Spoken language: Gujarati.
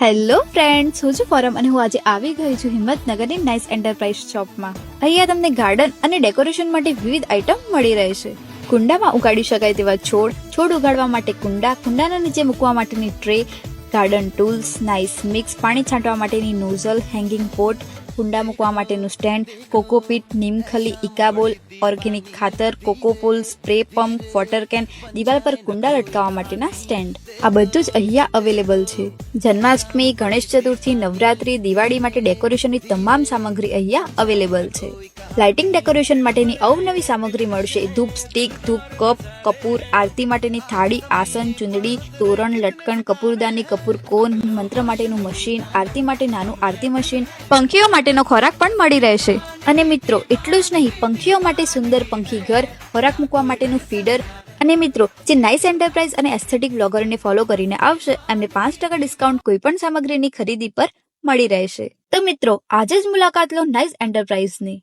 હેલો ફ્રેન્ડ્સ, હું છું ફોરમ અને હું આજે આવી ગઈ છું હિંમતનગરની નાઇસ એન્ટરપ્રાઇઝ શોપમાં. અહીંયા તમને ગાર્ડન અને ડેકોરેશન માટે વિવિધ આઇટમ મળી રહેશે. કુંડામાં ઉગાડી શકાય તેવા છોડ ઉગાડવા માટે કુંડાના નીચે મૂકવા માટેની tray, garden tools, nice mix, પાણી છાંટવા માટેની નોઝલ, હેંગિંગ પોટ, કુંડા મૂકવા માટેનું સ્ટેન્ડ, કોકોપીટ, નીમખલી, ઇકાબોલ, ઓર્ગેનિક ખાતર, કોકોપોલ, સ્પ્રે પંપ, વોટર કેન, દિવાલ પર કુંડા લટકાવવા માટેના સ્ટેન્ડ. આ બધું જ અહીંયા અવેલેબલ છે. જન્માષ્ટમી, ગણેશ ચતુર્થી, નવરાત્રી, દિવાળી માટે ડેકોરેશનની તમામ સામગ્રી અહીંયા અવેલેબલ છે. લાઇટિંગ ડેકોરેશન માટેની અવનવી સામગ્રી મળશે. ધૂપ સ્ટિક, ધૂપ કપ, કપૂર, આરતી માટેની થાળી, આસન, ચુંદડી, તોરણ, લટકણ, કપૂરદાની, કપૂર કોન, મંત્ર માટેનું મશીન, આરતી માટે નાનું આરતી મશીન, પંખીઓ માટેનો ખોરાક પણ મળી રહેશે. અને મિત્રો, એટલું જ નહીં, પંખીઓ માટે સુંદર પંખી ઘર, ખોરાક મૂકવા માટેનું ફીડર. અને મિત્રો, જે નાઇસ એન્ટરપ્રાઇઝ અને એસ્થેટિક બ્લોગરને ફોલો કરીને આવશે એમને 5% ડિસ્કાઉન્ટ કોઈ પણ સામગ્રીની ખરીદી પર મળી રહેશે. તો મિત્રો, આજે જ મુલાકાત લો નાઇસ એન્ટરપ્રાઇઝની.